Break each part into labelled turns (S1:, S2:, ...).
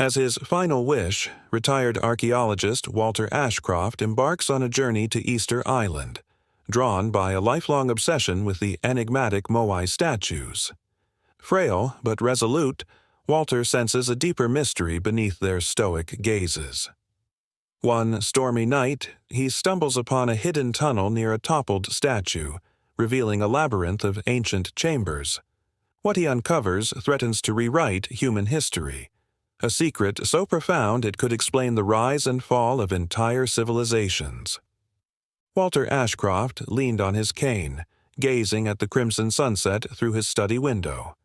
S1: As his final wish, retired archaeologist Walter Ashcroft embarks on a journey to Easter Island, drawn by a lifelong obsession with the enigmatic Moai statues. Frail but resolute, Walter senses a deeper mystery beneath their stoic gazes. One stormy night, he stumbles upon a hidden tunnel near a toppled statue, revealing a labyrinth of ancient chambers. What he uncovers threatens to rewrite human history, a secret so profound it could explain the rise and fall of entire civilizations. Walter Ashcroft leaned on his cane, gazing at the crimson sunset through his study window.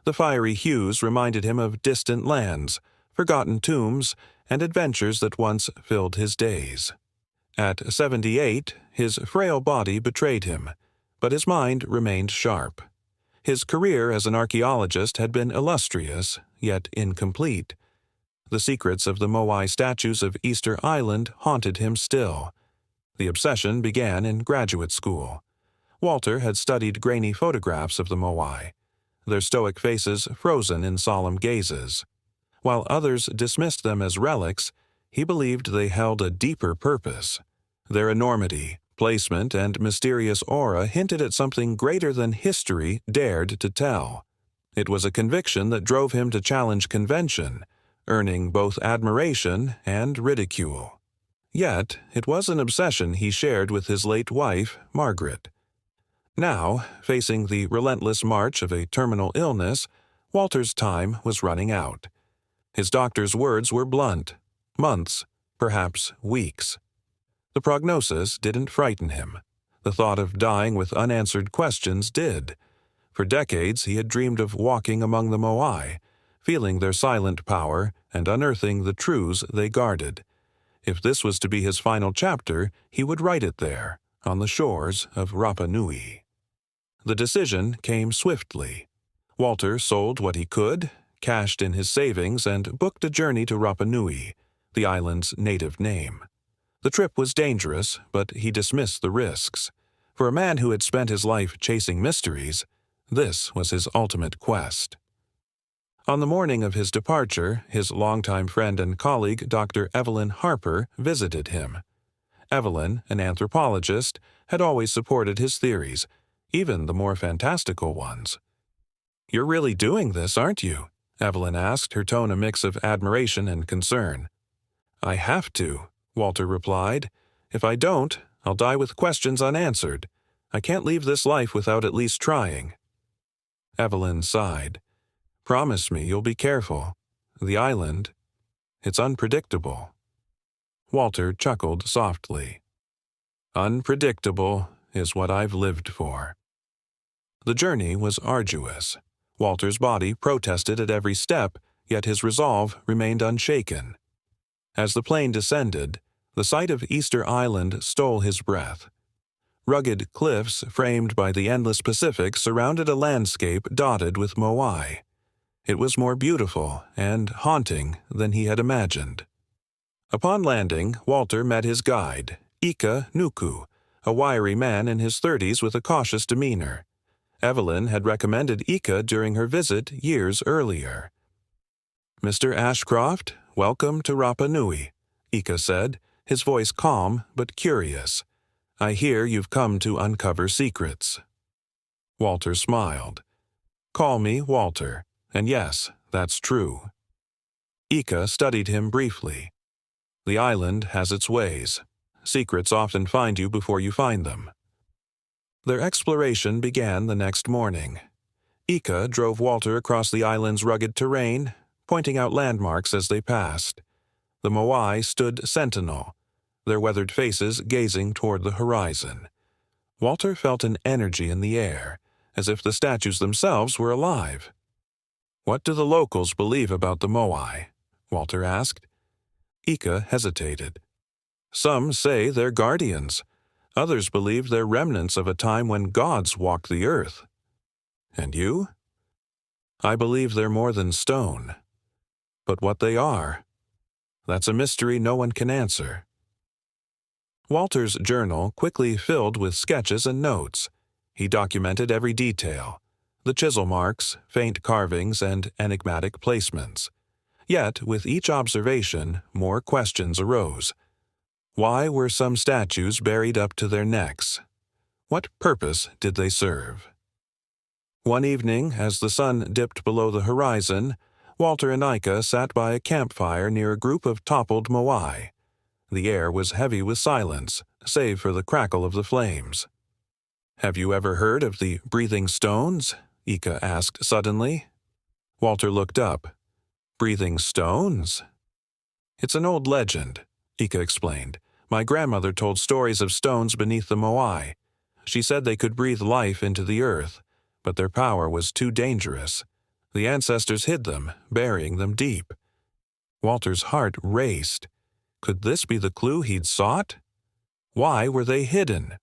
S1: The fiery hues reminded him of distant lands, forgotten tombs, and adventures that once filled his days. At 78, his frail body betrayed him, but his mind remained sharp. His career as an archaeologist had been illustrious, yet incomplete. The secrets of the Moai statues of Easter Island haunted him still. The obsession began in graduate school. Walter had studied grainy photographs of the Moai, their stoic faces frozen in solemn gazes. While others dismissed them as relics, he believed they held a deeper purpose. Their enormity, placement, and mysterious aura hinted at something greater than history dared to tell. It was a conviction that drove him to challenge convention, earning both admiration and ridicule. Yet, it was an obsession he shared with his late wife, Margaret. Now, facing the relentless march of a terminal illness, Walter's time was running out. His doctor's words were blunt: months, perhaps weeks. The prognosis didn't frighten him. The thought of dying with unanswered questions did. For decades he had dreamed of walking among the Moai, feeling their silent power and unearthing the truths they guarded. If this was to be his final chapter, he would write it there, on the shores of Rapa Nui. The decision came swiftly. Walter sold what he could, cashed in his savings, and booked a journey to Rapa Nui, the island's native name. The trip was dangerous, but he dismissed the risks. For a man who had spent his life chasing mysteries, this was his ultimate quest. On the morning of his departure, his longtime friend and colleague, Dr. Evelyn Harper, visited him. Evelyn, an anthropologist, had always supported his theories, even the more fantastical ones. "You're really doing this, aren't you?" Evelyn asked, her tone a mix of admiration and concern. "I have to," Walter replied. "If I don't, I'll die with questions unanswered. I can't leave this life without at least trying." Evelyn sighed. "Promise me you'll be careful. The island, it's unpredictable." Walter chuckled softly. "Unpredictable is what I've lived for." The journey was arduous. Walter's body protested at every step, yet his resolve remained unshaken. As the plane descended, the sight of Easter Island stole his breath. Rugged cliffs framed by the endless Pacific surrounded a landscape dotted with Moai. It was more beautiful and haunting than he had imagined. Upon landing, Walter met his guide, Ika Nuku, a wiry man in his 30s with a cautious demeanor. Evelyn had recommended Ika during her visit years earlier. "Mr. Ashcroft, welcome to Rapa Nui," Ika said, his voice calm but curious. "I hear you've come to uncover secrets." Walter smiled. "Call me Walter, and yes, that's true." Ika studied him briefly. "The island has its ways. Secrets often find you before you find them." Their exploration began the next morning. Ika drove Walter across the island's rugged terrain, pointing out landmarks as they passed. The Moai stood sentinel, their weathered faces gazing toward the horizon. Walter felt an energy in the air, as if the statues themselves were alive. "What do the locals believe about the Moai?" Walter asked. Ika hesitated. "Some say they're guardians. Others believe they're remnants of a time when gods walked the earth. And you?" "I believe they're more than stone. But what they are, that's a mystery no one can answer." Walter's journal quickly filled with sketches and notes. He documented every detail: the chisel marks, faint carvings, and enigmatic placements. Yet, with each observation, more questions arose. Why were some statues buried up to their necks? What purpose did they serve? One evening, as the sun dipped below the horizon, Walter and Ika sat by a campfire near a group of toppled Moai. The air was heavy with silence, save for the crackle of the flames. "Have you ever heard of the breathing stones?" Ika asked suddenly. Walter looked up. "Breathing stones?" "It's an old legend," Ika explained. "My grandmother told stories of stones beneath the Moai. She said they could breathe life into the earth, but their power was too dangerous. The ancestors hid them, burying them deep." Walter's heart raced. Could this be the clue he'd sought? Why were they hidden?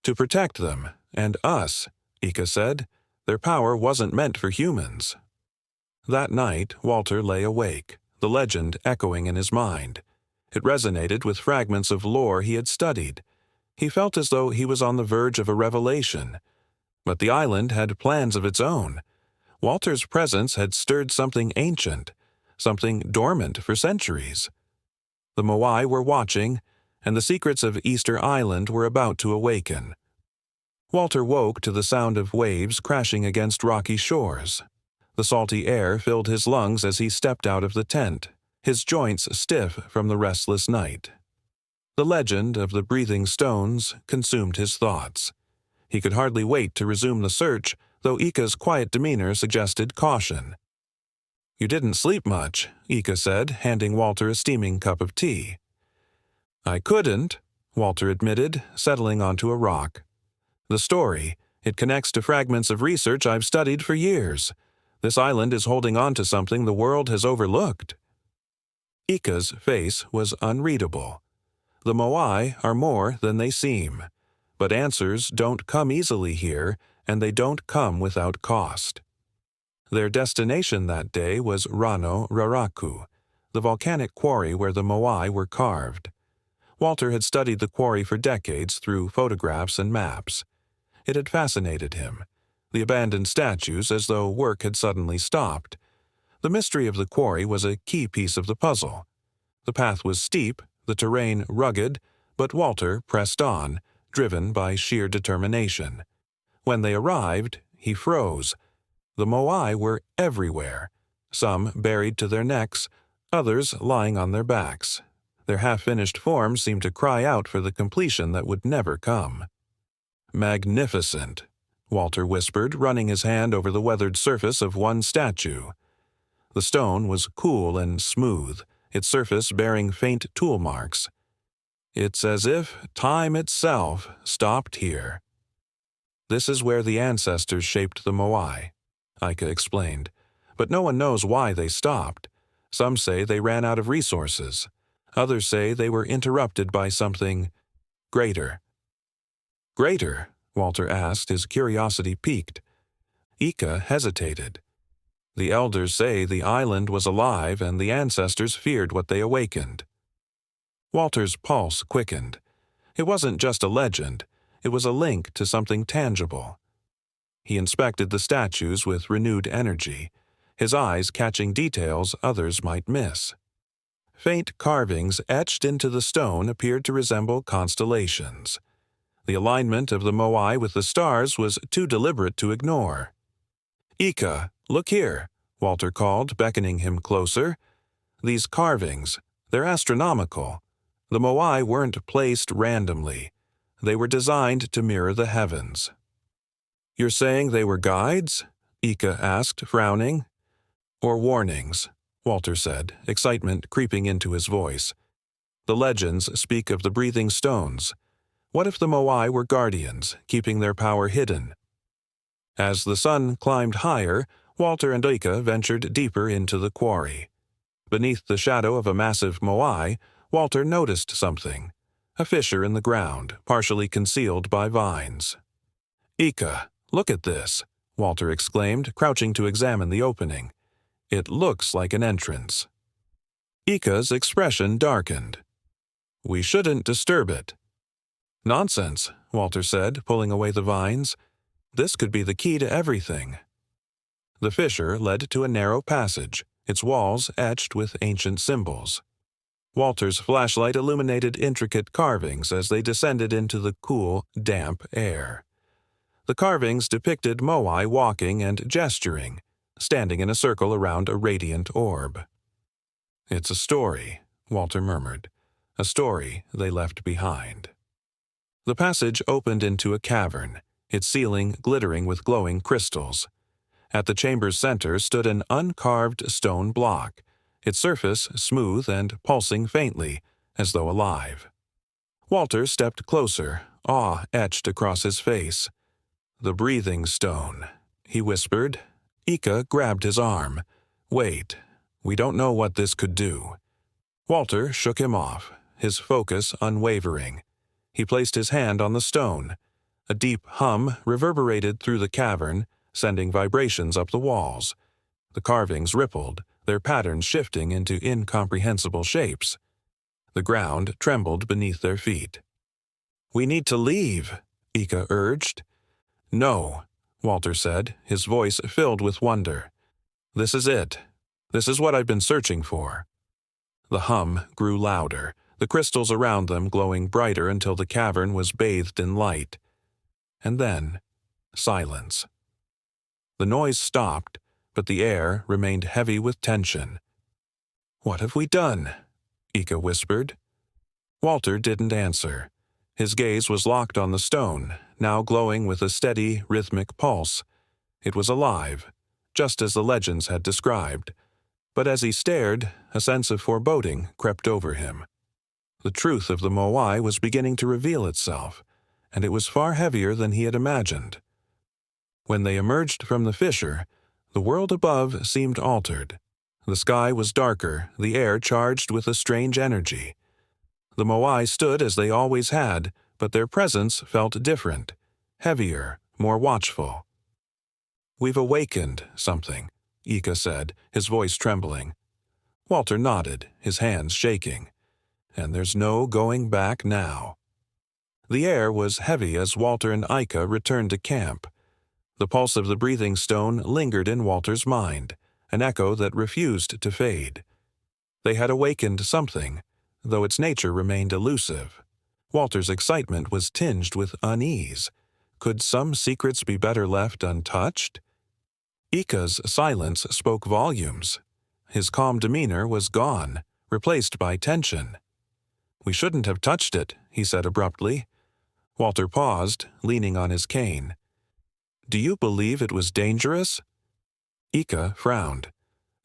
S1: "To protect them, and us," Ika said. "Their power wasn't meant for humans." That night, Walter lay awake, the legend echoing in his mind. It resonated with fragments of lore he had studied. He felt as though he was on the verge of a revelation. But the island had plans of its own. Walter's presence had stirred something ancient, something dormant for centuries. The Moai were watching, and the secrets of Easter Island were about to awaken. Walter woke to the sound of waves crashing against rocky shores. The salty air filled his lungs as he stepped out of the tent, his joints stiff from the restless night. The legend of the breathing stones consumed his thoughts. He could hardly wait to resume the search, though Ika's quiet demeanor suggested caution. "You didn't sleep much," Ika said, handing Walter a steaming cup of tea. "I couldn't," Walter admitted, settling onto a rock. "The story, it connects to fragments of research I've studied for years. This island is holding on to something the world has overlooked." Ika's face was unreadable. The Moai are more than they seem. But answers don't come easily here, and they don't come without cost. Their destination that day was Rano Raraku, the volcanic quarry where the Moai were carved. Walter had studied the quarry for decades through photographs and maps. It had fascinated him. The abandoned statues, as though work had suddenly stopped. The mystery of the quarry was a key piece of the puzzle. The path was steep, the terrain rugged, but Walter pressed on, driven by sheer determination. When they arrived, he froze. The Moai were everywhere, some buried to their necks, others lying on their backs. Their half-finished forms seemed to cry out for the completion that would never come. "Magnificent," Walter whispered, running his hand over the weathered surface of one statue. The stone was cool and smooth, its surface bearing faint tool marks. "It's as if time itself stopped here." "This is where the ancestors shaped the Moai," Ika explained. "But no one knows why they stopped. Some say they ran out of resources. Others say they were interrupted by something greater." "Greater?" Walter asked, his curiosity piqued. Ika hesitated. "The elders say the island was alive and the ancestors feared what they awakened." Walter's pulse quickened. It wasn't just a legend, it was a link to something tangible. He inspected the statues with renewed energy, his eyes catching details others might miss. Faint carvings etched into the stone appeared to resemble constellations. The alignment of the Moai with the stars was too deliberate to ignore. "Ika, look here," Walter called, beckoning him closer. "These carvings, they're astronomical. The Moai weren't placed randomly. They were designed to mirror the heavens." "You're saying they were guides?" Ika asked, frowning. "Or warnings," Walter said, excitement creeping into his voice. "The legends speak of the breathing stones. What if the Moai were guardians, keeping their power hidden?" As the sun climbed higher, Walter and Ika ventured deeper into the quarry. Beneath the shadow of a massive Moai, Walter noticed something, a fissure in the ground, partially concealed by vines. "Ika, look at this," Walter exclaimed, crouching to examine the opening. "It looks like an entrance." Ika's expression darkened. "We shouldn't disturb it." "Nonsense," Walter said, pulling away the vines. "This could be the key to everything." The fissure led to a narrow passage, its walls etched with ancient symbols. Walter's flashlight illuminated intricate carvings as they descended into the cool, damp air. The carvings depicted Moai walking and gesturing, standing in a circle around a radiant orb. "It's a story," Walter murmured, "a story they left behind." The passage opened into a cavern, its ceiling glittering with glowing crystals. At the chamber's center stood an uncarved stone block, its surface smooth and pulsing faintly, as though alive. Walter stepped closer, awe etched across his face. "The breathing stone," he whispered. Ika grabbed his arm. "Wait, we don't know what this could do." Walter shook him off, his focus unwavering. He placed his hand on the stone. A deep hum reverberated through the cavern, sending vibrations up the walls. The carvings rippled, their patterns shifting into incomprehensible shapes. The ground trembled beneath their feet. "We need to leave," Ika urged. "No," Walter said, his voice filled with wonder. "This is it. This is what I've been searching for." The hum grew louder, the crystals around them glowing brighter until the cavern was bathed in light. And then, silence. The noise stopped, but the air remained heavy with tension. "What have we done?" Ika whispered. Walter didn't answer. His gaze was locked on the stone, now glowing with a steady, rhythmic pulse. It was alive, just as the legends had described. But as he stared, a sense of foreboding crept over him. The truth of the Moai was beginning to reveal itself, and it was far heavier than he had imagined. When they emerged from the fissure, the world above seemed altered. The sky was darker, the air charged with a strange energy. The Moai stood as they always had, but their presence felt different, heavier, more watchful. "We've awakened something," Ika said, his voice trembling. Walter nodded, his hands shaking. "And there's no going back now." The air was heavy as Walter and Ika returned to camp. The pulse of the breathing stone lingered in Walter's mind, an echo that refused to fade. They had awakened something, though its nature remained elusive. Walter's excitement was tinged with unease. Could some secrets be better left untouched? Ika's silence spoke volumes. His calm demeanor was gone, replaced by tension. "We shouldn't have touched it," he said abruptly. Walter paused, leaning on his cane. "Do you believe it was dangerous?" Ika frowned.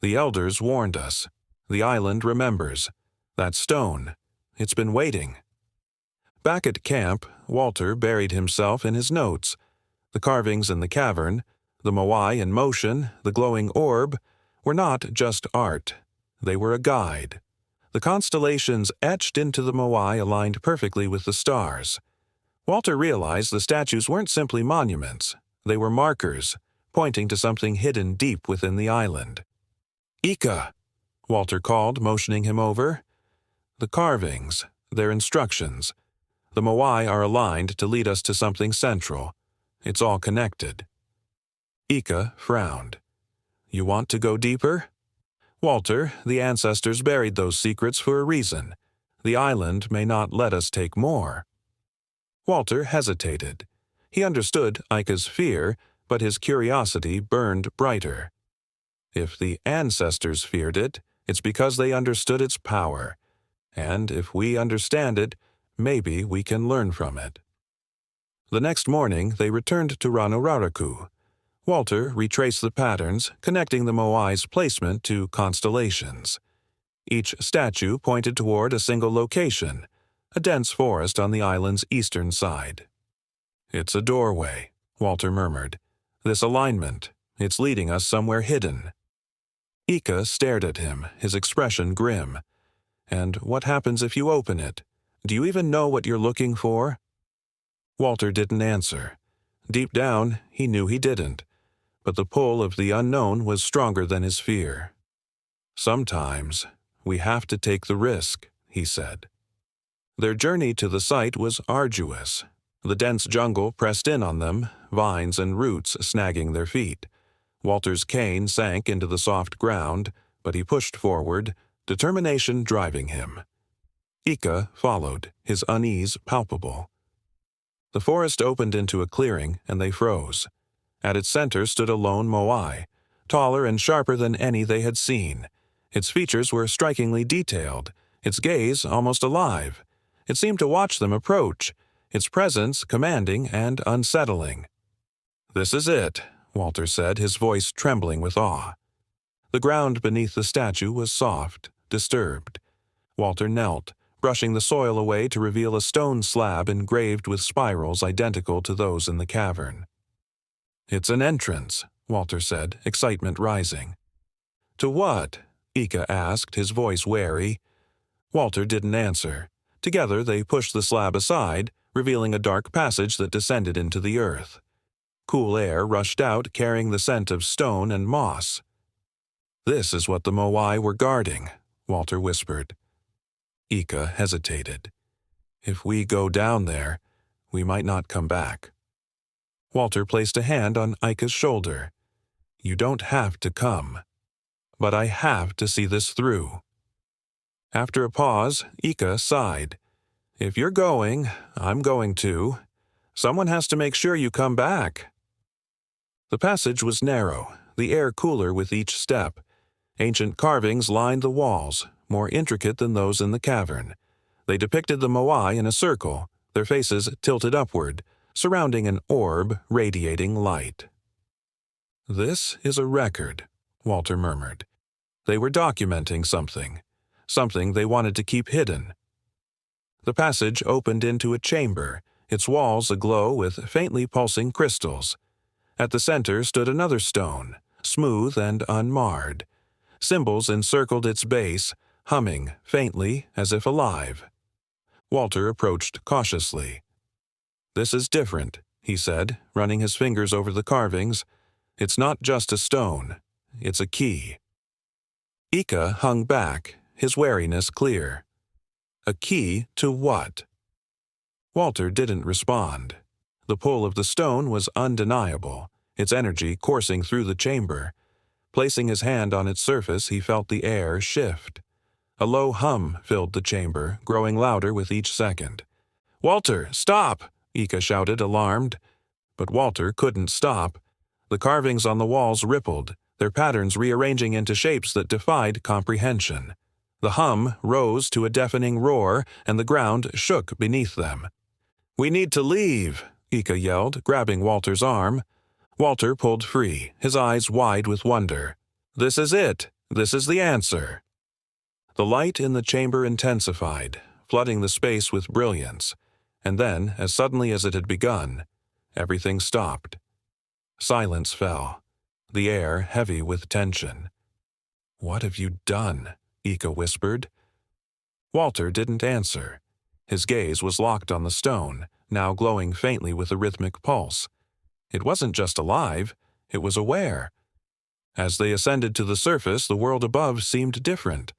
S1: "The elders warned us. The island remembers. That stone, it's been waiting." Back at camp, Walter buried himself in his notes. The carvings in the cavern, the Moai in motion, the glowing orb, were not just art. They were a guide. The constellations etched into the Moai aligned perfectly with the stars. Walter realized the statues weren't simply monuments. They were markers, pointing to something hidden deep within the island. "Ika," Walter called, motioning him over. "The carvings, their instructions. The Moai are aligned to lead us to something central. It's all connected." Ika frowned. "You want to go deeper?" "Walter, the ancestors buried those secrets for a reason. The island may not let us take more." Walter hesitated. He understood Ika's fear, but his curiosity burned brighter. If the ancestors feared it, it's because they understood its power. And if we understand it, maybe we can learn from it. The next morning, they returned to Ranuraraku. Walter retraced the patterns, connecting the Moai's placement to constellations. Each statue pointed toward a single location, a dense forest on the island's eastern side. "It's a doorway," Walter murmured. "This alignment, it's leading us somewhere hidden." Ika stared at him, his expression grim. "And what happens if you open it? Do you even know what you're looking for?" Walter didn't answer. Deep down, he knew he didn't. But the pull of the unknown was stronger than his fear. "Sometimes we have to take the risk," he said. Their journey to the site was arduous. The dense jungle pressed in on them, vines and roots snagging their feet. Walter's cane sank into the soft ground, but he pushed forward, determination driving him. Ika followed, his unease palpable. The forest opened into a clearing, and they froze. At its center stood a lone Moai, taller and sharper than any they had seen. Its features were strikingly detailed, its gaze almost alive. It seemed to watch them approach, its presence commanding and unsettling. "This is it," Walter said, his voice trembling with awe. The ground beneath the statue was soft, disturbed. Walter knelt, brushing the soil away to reveal a stone slab engraved with spirals identical to those in the cavern. "It's an entrance," Walter said, excitement rising. "To what?" Ika asked, his voice wary. Walter didn't answer. Together they pushed the slab aside, revealing a dark passage that descended into the earth. Cool air rushed out, carrying the scent of stone and moss. "This is what the Moai were guarding," Walter whispered. Ika hesitated. "If we go down there, we might not come back." Walter placed a hand on Ika's shoulder. "You don't have to come. But I have to see this through." After a pause, Ika sighed. "If you're going, I'm going too. Someone has to make sure you come back." The passage was narrow, the air cooler with each step. Ancient carvings lined the walls, more intricate than those in the cavern. They depicted the Moai in a circle, their faces tilted upward, surrounding an orb radiating light. "This is a record," Walter murmured. They were documenting something they wanted to keep hidden. The passage opened into a chamber, its walls aglow with faintly pulsing crystals. At the center stood another stone, smooth and unmarred. Symbols encircled its base, humming faintly as if alive. Walter approached cautiously. "This is different," he said, running his fingers over the carvings. "It's not just a stone. It's a key." Ika hung back, his wariness clear. A key to what? Walter didn't respond. The pull of the stone was undeniable, its energy coursing through the chamber. Placing his hand on its surface, he felt the air shift. A low hum filled the chamber, growing louder with each second. "Walter, stop!" Ika shouted, alarmed. But Walter couldn't stop. The carvings on the walls rippled, their patterns rearranging into shapes that defied comprehension. The hum rose to a deafening roar, and the ground shook beneath them. "We need to leave," Ika yelled, grabbing Walter's arm. Walter pulled free, his eyes wide with wonder. "This is it. This is the answer." The light in the chamber intensified, flooding the space with brilliance, and then, as suddenly as it had begun, everything stopped. Silence fell, the air heavy with tension. "What have you done?" Ika whispered. Walter didn't answer. His gaze was locked on the stone, now glowing faintly with a rhythmic pulse. It wasn't just alive, it was aware. As they ascended to the surface, the world above seemed different.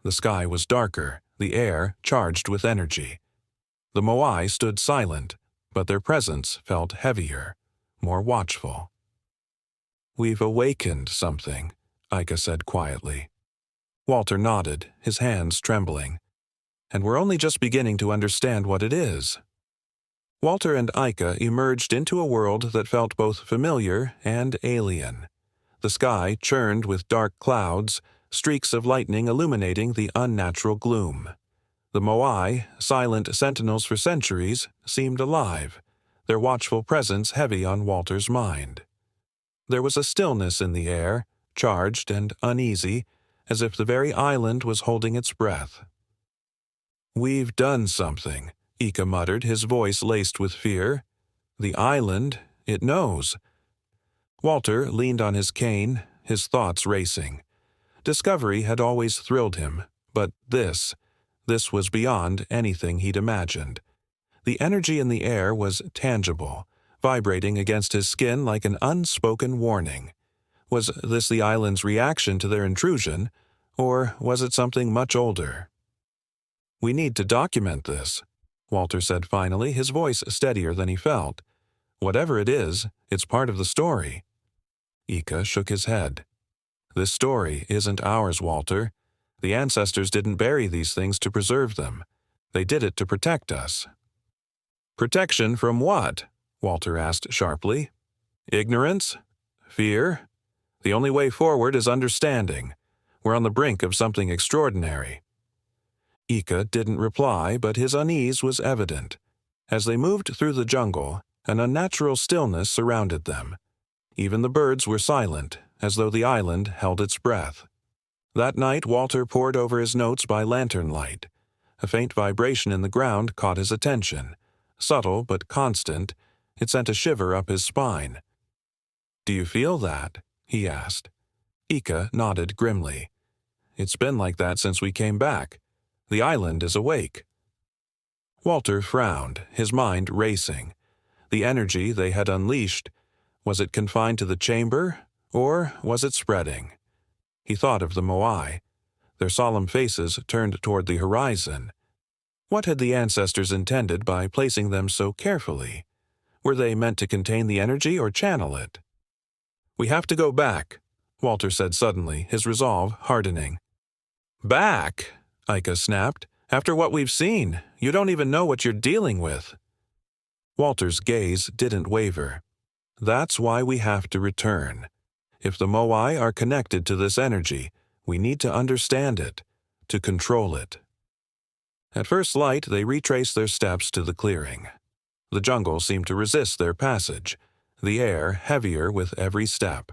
S1: The sky was darker, the air charged with energy. The Moai stood silent, but their presence felt heavier, more watchful. "We've awakened something," Ika said quietly. Walter nodded, his hands trembling. "And we're only just beginning to understand what it is." Walter and Ika emerged into a world that felt both familiar and alien. The sky churned with dark clouds, streaks of lightning illuminating the unnatural gloom. The Moai, silent sentinels for centuries, seemed alive, their watchful presence heavy on Walter's mind. There was a stillness in the air, charged and uneasy, as if the very island was holding its breath. "We've done something," Ika muttered, his voice laced with fear. "The island, it knows." Walter leaned on his cane, his thoughts racing. Discovery had always thrilled him, but this was beyond anything he'd imagined. The energy in the air was tangible, vibrating against his skin like an unspoken warning. Was this the island's reaction to their intrusion, or was it something much older? "We need to document this," Walter said finally, his voice steadier than he felt. "Whatever it is, it's part of the story." Ika shook his head. This story isn't ours, Walter. The ancestors didn't bury these things to preserve them. They did it to protect us." "Protection from what?" Walter asked sharply. "Ignorance? Fear? The only way forward is understanding. We're on the brink of something extraordinary." Ika didn't reply, but his unease was evident. As they moved through the jungle, an unnatural stillness surrounded them. Even the birds were silent, as though the island held its breath. That night Walter pored over his notes by lantern light. A faint vibration in the ground caught his attention. Subtle but constant, it sent a shiver up his spine. "Do you feel that?" he asked. Ika nodded grimly. "It's been like that since we came back. The island is awake." Walter frowned, his mind racing. The energy they had unleashed, was it confined to the chamber, or was it spreading? He thought of the Moai, their solemn faces turned toward the horizon. What had the ancestors intended by placing them so carefully? Were they meant to contain the energy or channel it? "We have to go back," Walter said suddenly, his resolve hardening. "Back?" Ika snapped. "After what we've seen, you don't even know what you're dealing with." Walter's gaze didn't waver. "That's why we have to return. If the Moai are connected to this energy, we need to understand it, to control it." At first light, they retraced their steps to the clearing. The jungle seemed to resist their passage, the air heavier with every step.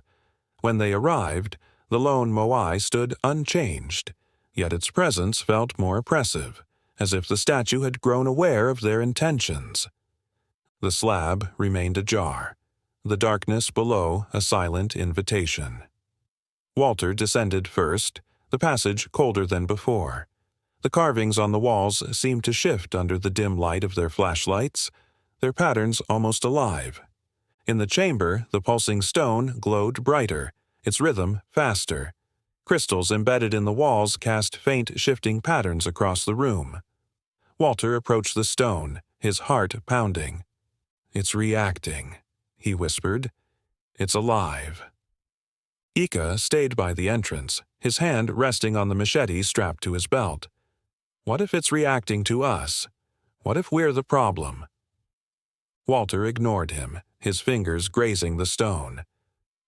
S1: When they arrived, the lone Moai stood unchanged, yet its presence felt more oppressive, as if the statue had grown aware of their intentions. The slab remained ajar, the darkness below a silent invitation. Walter descended first, the passage colder than before. The carvings on the walls seemed to shift under the dim light of their flashlights, their patterns almost alive. In the chamber, the pulsing stone glowed brighter, its rhythm faster. Crystals embedded in the walls cast faint shifting patterns across the room. Walter approached the stone, his heart pounding. "It's reacting," he whispered. "It's alive." Ika stayed by the entrance, his hand resting on the machete strapped to his belt. What if it's reacting to us? What if we're the problem? Walter ignored him, his fingers grazing the stone.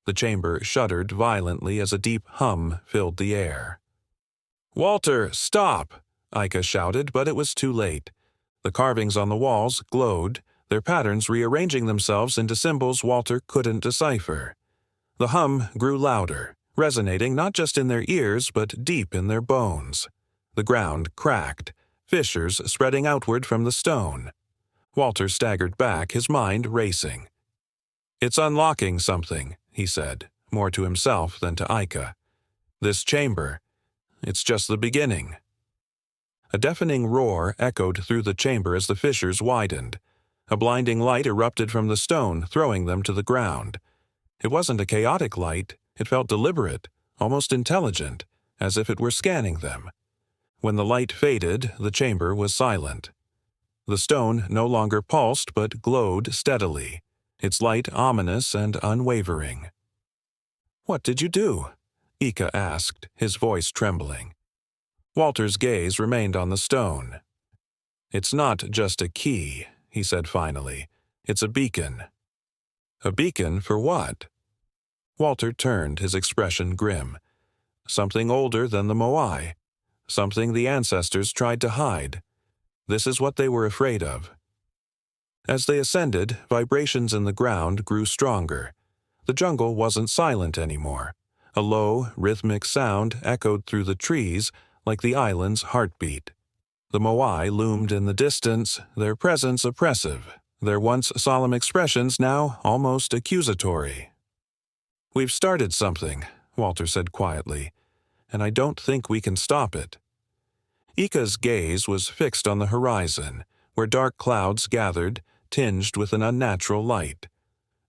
S1: The chamber shuddered violently as a deep hum filled the air. "Walter, stop!" Ika shouted, but it was too late. The carvings on the walls glowed, their patterns rearranging themselves into symbols Walter couldn't decipher. The hum grew louder, resonating not just in their ears but deep in their bones. The ground cracked, fissures spreading outward from the stone. Walter staggered back, his mind racing. "It's unlocking something," he said, more to himself than to Ika. "This chamber, it's just the beginning." A deafening roar echoed through the chamber as the fissures widened. A blinding light erupted from the stone, throwing them to the ground. It wasn't a chaotic light, it felt deliberate, almost intelligent, as if it were scanning them. When the light faded, the chamber was silent. The stone no longer pulsed but glowed steadily, its light ominous and unwavering. "What did you do?" Ika asked, his voice trembling. Walter's gaze remained on the stone. "It's not just a key," he said finally. "It's a beacon." "A beacon for what?" Walter turned, his expression grim. "Something older than the Moai. Something the ancestors tried to hide. This is what they were afraid of." As they ascended, vibrations in the ground grew stronger. The jungle wasn't silent anymore. A low, rhythmic sound echoed through the trees like the island's heartbeat. The Moai loomed in the distance, their presence oppressive, their once solemn expressions now almost accusatory. "We've started something," Walter said quietly, "and I don't think we can stop it." Ika's gaze was fixed on the horizon, where dark clouds gathered, tinged with an unnatural light.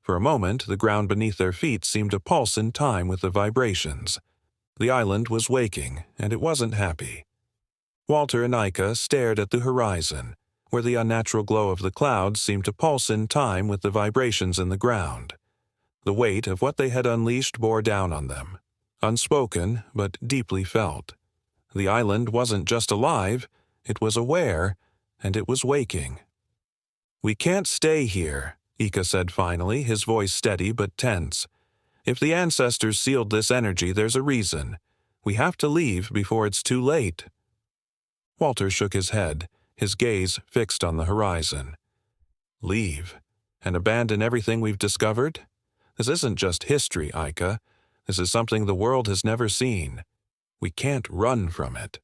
S1: For a moment, the ground beneath their feet seemed to pulse in time with the vibrations. The island was waking, and it wasn't happy. Walter and Ika stared at the horizon, where the unnatural glow of the clouds seemed to pulse in time with the vibrations in the ground. The weight of what they had unleashed bore down on them. unspoken but deeply felt. The island wasn't just alive, it was aware, and it was waking. "We can't stay here," Ika said finally, his voice steady but tense. "If the ancestors sealed this energy, there's a reason. We have to leave before it's too late." Walter shook his head, his gaze fixed on the horizon. "Leave? And abandon everything we've discovered? This isn't just history, Ika. This is something the world has never seen. We can't run from it."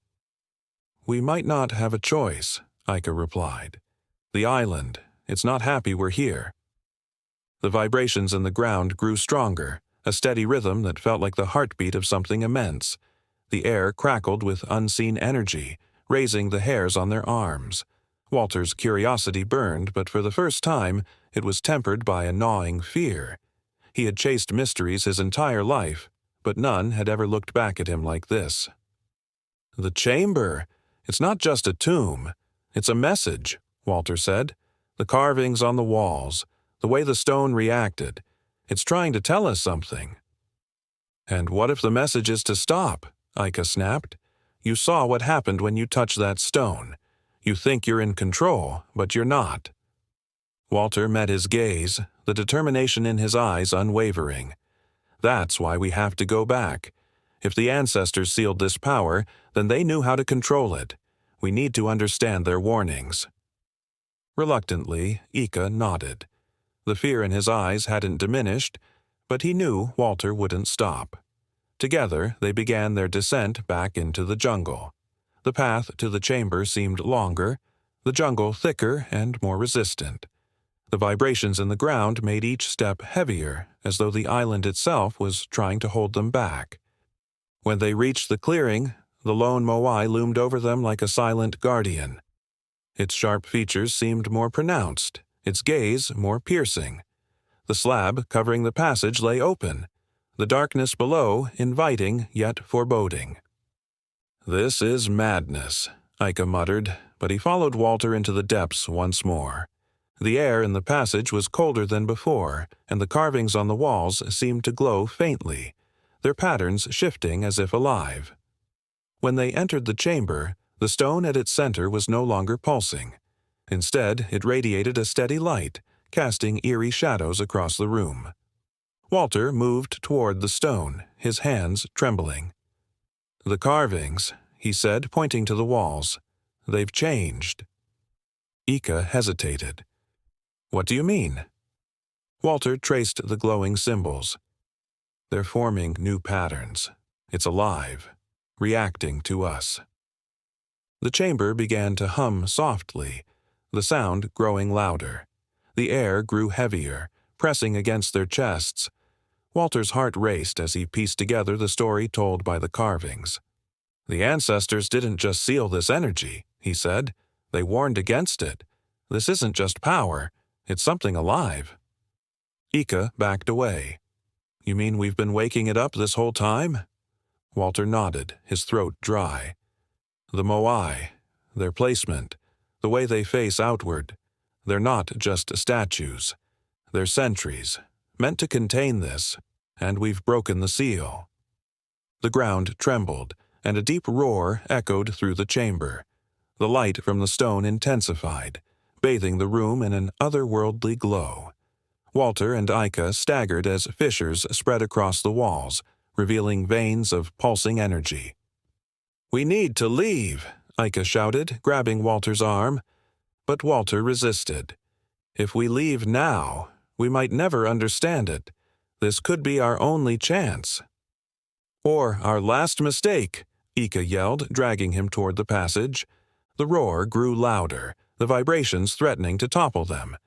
S1: "We might not have a choice," Ika replied. "The island, it's not happy we're here." The vibrations in the ground grew stronger, a steady rhythm that felt like the heartbeat of something immense. The air crackled with unseen energy, raising the hairs on their arms. Walter's curiosity burned, but for the first time, it was tempered by a gnawing fear. He had chased mysteries his entire life, but none had ever looked back at him like this. "The chamber! It's not just a tomb. It's a message," Walter said. "The carvings on the walls, the way the stone reacted. It's trying to tell us something." "And what if the message is to stop?" Ika snapped. "You saw what happened when you touched that stone. You think you're in control, but you're not." Walter met his gaze, the determination in his eyes unwavering. "That's why we have to go back. If the ancestors sealed this power, then they knew how to control it. We need to understand their warnings." Reluctantly, Ika nodded. The fear in his eyes hadn't diminished, but he knew Walter wouldn't stop. Together, they began their descent back into the jungle. The path to the chamber seemed longer, the jungle thicker and more resistant. The vibrations in the ground made each step heavier, as though the island itself was trying to hold them back. When they reached the clearing, the lone Moai loomed over them like a silent guardian. Its sharp features seemed more pronounced, its gaze more piercing. The slab covering the passage lay open, the darkness below inviting yet foreboding. "This is madness," Ika muttered, but he followed Walter into the depths once more. The air in the passage was colder than before, and the carvings on the walls seemed to glow faintly, their patterns shifting as if alive. When they entered the chamber, the stone at its center was no longer pulsing. Instead, it radiated a steady light, casting eerie shadows across the room. Walter moved toward the stone, his hands trembling. "The carvings," he said, pointing to the walls. "They've changed." Ika hesitated. "What do you mean?" Walter traced the glowing symbols. "They're forming new patterns. It's alive, reacting to us." The chamber began to hum softly, the sound growing louder. The air grew heavier, pressing against their chests. Walter's heart raced as he pieced together the story told by the carvings. "The ancestors didn't just seal this energy," he said. "They warned against it. This isn't just power, it's something alive." Ika backed away. "You mean we've been waking it up this whole time?" Walter nodded, his throat dry. "The Moai, their placement, the way they face outward, they're not just statues. They're sentries, meant to contain this, and we've broken the seal." The ground trembled, and a deep roar echoed through the chamber. The light from the stone intensified, bathing the room in an otherworldly glow. Walter and Ika staggered as fissures spread across the walls, revealing veins of pulsing energy. "We need to leave," Ika shouted, grabbing Walter's arm. But Walter resisted. "If we leave now, we might never understand it. This could be our only chance." "Or our last mistake," Ika yelled, dragging him toward the passage. The roar grew louder, the vibrations threatening to topple them.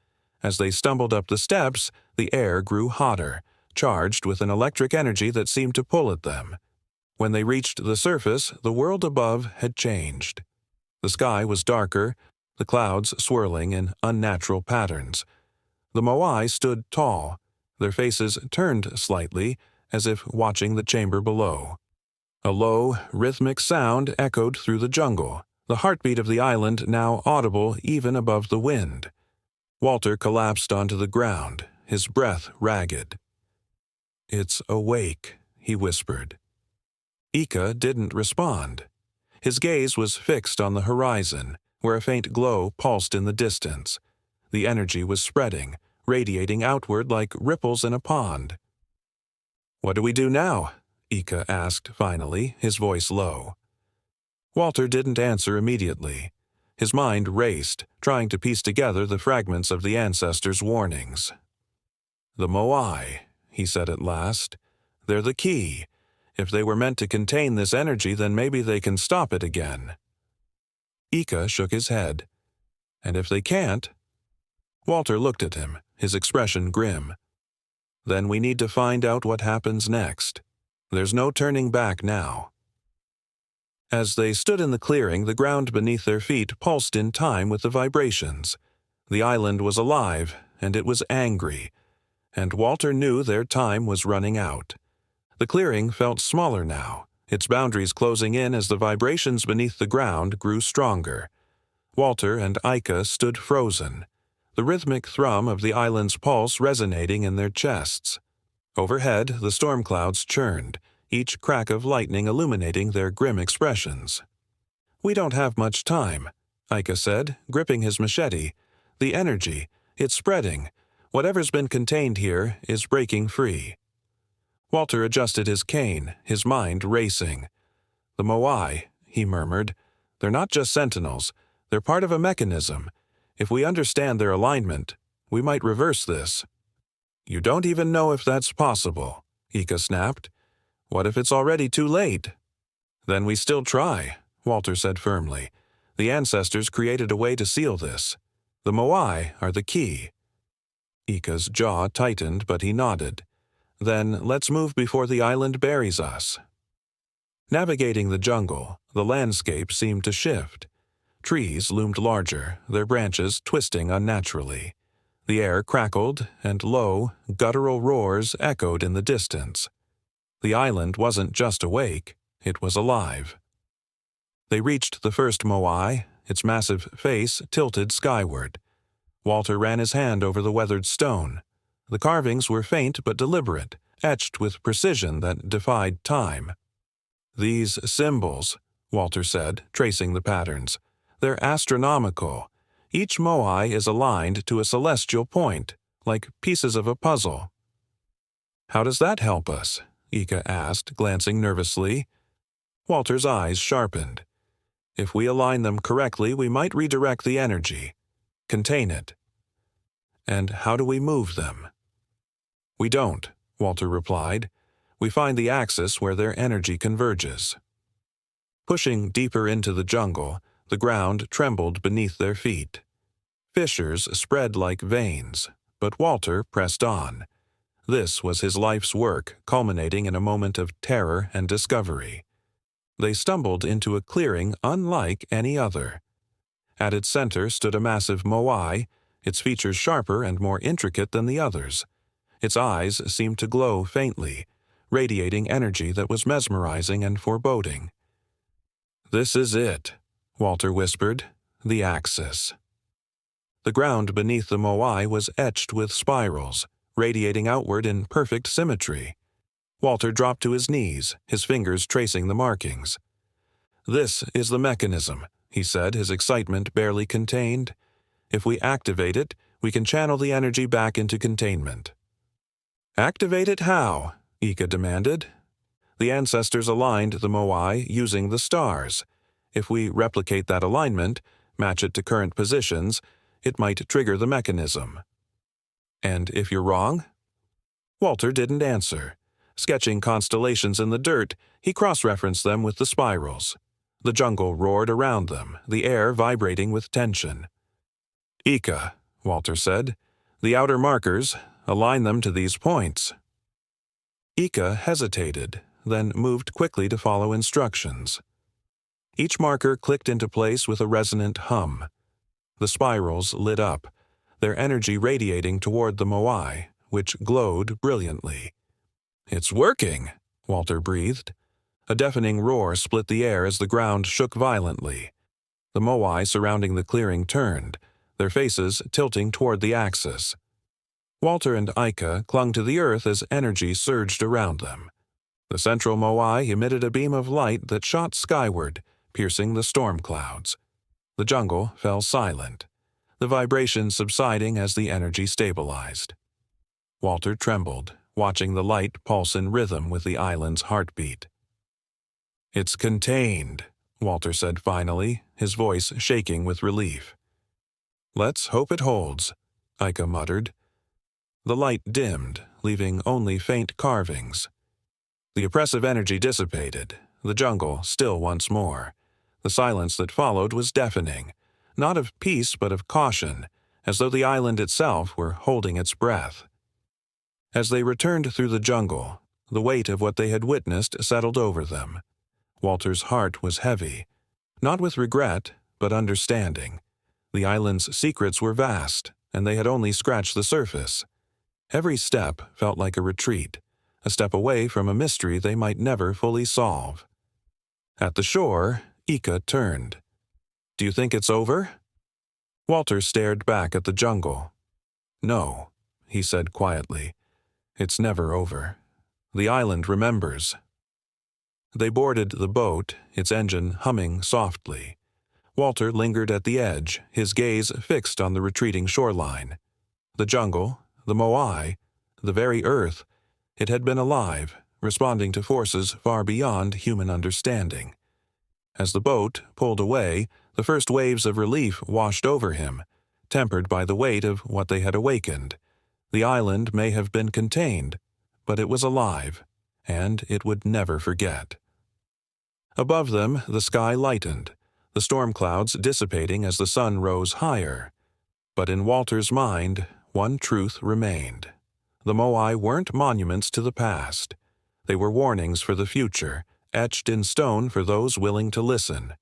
S1: As they stumbled up the steps, the air grew hotter, charged with an electric energy that seemed to pull at them. When they reached the surface, the world above had changed. The sky was darker, the clouds swirling in unnatural patterns. The Moai stood tall, their faces turned slightly, as if watching the chamber below. A low, rhythmic sound echoed through the jungle, the heartbeat of the island now audible even above the wind. Walter collapsed onto the ground, his breath ragged. "It's awake," he whispered. Ika didn't respond. His gaze was fixed on the horizon, where a faint glow pulsed in the distance. The energy was spreading, radiating outward like ripples in a pond. "What do we do now?" Ika asked finally, his voice low. Walter didn't answer immediately. His mind raced, trying to piece together the fragments of the ancestors' warnings. "The Moai," he said at last. "They're the key. If they were meant to contain this energy, then maybe they can stop it again." Ika shook his head. "And if they can't?" Walter looked at him, his expression grim. "Then we need to find out what happens next. There's no turning back now." As they stood in the clearing, the ground beneath their feet pulsed in time with the vibrations. The island was alive, and it was angry, and Walter knew their time was running out. The clearing felt smaller now, its boundaries closing in as the vibrations beneath the ground grew stronger. Walter and Ika stood frozen, the rhythmic thrum of the island's pulse resonating in their chests. Overhead, the storm clouds churned, each crack of lightning illuminating their grim expressions. "We don't have much time," Ika said, gripping his machete. "The energy, it's spreading. Whatever's been contained here is breaking free." Walter adjusted his cane, his mind racing. "The Moai," he murmured. "They're not just sentinels. They're part of a mechanism. If we understand their alignment, we might reverse this." "You don't even know if that's possible," Ika snapped. "What if it's already too late?" "Then we still try," Walter said firmly. "The ancestors created a way to seal this. The Moai are the key." Ika's jaw tightened, but he nodded. "Then let's move before the island buries us." Navigating the jungle, the landscape seemed to shift. Trees loomed larger, their branches twisting unnaturally. The air crackled, and low, guttural roars echoed in the distance. The island wasn't just awake, it was alive. They reached the first Moai, its massive face tilted skyward. Walter ran his hand over the weathered stone. The carvings were faint but deliberate, etched with precision that defied time. "These symbols," Walter said, tracing the patterns, "they're astronomical. Each Moai is aligned to a celestial point, like pieces of a puzzle." "How does that help us?" Ika asked, glancing nervously. Walter's eyes sharpened. "If we align them correctly, we might redirect the energy. Contain it." "And how do we move them?" "We don't," Walter replied. "We find the axis where their energy converges." Pushing deeper into the jungle, the ground trembled beneath their feet. Fissures spread like veins, but Walter pressed on. This was his life's work, culminating in a moment of terror and discovery. They stumbled into a clearing unlike any other. At its center stood a massive Moai, its features sharper and more intricate than the others. Its eyes seemed to glow faintly, radiating energy that was mesmerizing and foreboding. "This is it," Walter whispered, "the axis." The ground beneath the Moai was etched with spirals, radiating outward in perfect symmetry. Walter dropped to his knees, his fingers tracing the markings. "This is the mechanism," he said, his excitement barely contained. "If we activate it, we can channel the energy back into containment." "Activate it how?" Ika demanded. "The ancestors aligned the Moai using the stars. If we replicate that alignment, match it to current positions, it might trigger the mechanism." "And if you're wrong?" Walter didn't answer. Sketching constellations in the dirt, he cross-referenced them with the spirals. The jungle roared around them, the air vibrating with tension. "Ika," Walter said, "the outer markers, align them to these points." Ika hesitated, then moved quickly to follow instructions. Each marker clicked into place with a resonant hum. The spirals lit up, their energy radiating toward the Moai, which glowed brilliantly. "It's working," Walter breathed. A deafening roar split the air as the ground shook violently. The Moai surrounding the clearing turned, their faces tilting toward the axis. Walter and Ika clung to the earth as energy surged around them. The central Moai emitted a beam of light that shot skyward, piercing the storm clouds. The jungle fell silent, the vibration subsiding as the energy stabilized. Walter trembled, watching the light pulse in rhythm with the island's heartbeat. "It's contained," Walter said finally, his voice shaking with relief. "Let's hope it holds," Ika muttered. The light dimmed, leaving only faint carvings. The oppressive energy dissipated, the jungle still once more. The silence that followed was deafening, not of peace but of caution, as though the island itself were holding its breath. As they returned through the jungle, the weight of what they had witnessed settled over them. Walter's heart was heavy, not with regret, but understanding. The island's secrets were vast, and they had only scratched the surface. Every step felt like a retreat, a step away from a mystery they might never fully solve. At the shore, Ika turned. "Do you think it's over?" Walter stared back at the jungle. "No," he said quietly. "It's never over. The island remembers." They boarded the boat, its engine humming softly. Walter lingered at the edge, his gaze fixed on the retreating shoreline. The jungle, the Moai, the very earth, it had been alive, responding to forces far beyond human understanding. As the boat pulled away, the first waves of relief washed over him, tempered by the weight of what they had awakened. The island may have been contained, but it was alive, and it would never forget. Above them, the sky lightened, the storm clouds dissipating as the sun rose higher. But in Walter's mind, one truth remained. The Moai weren't monuments to the past. They were warnings for the future, etched in stone for those willing to listen.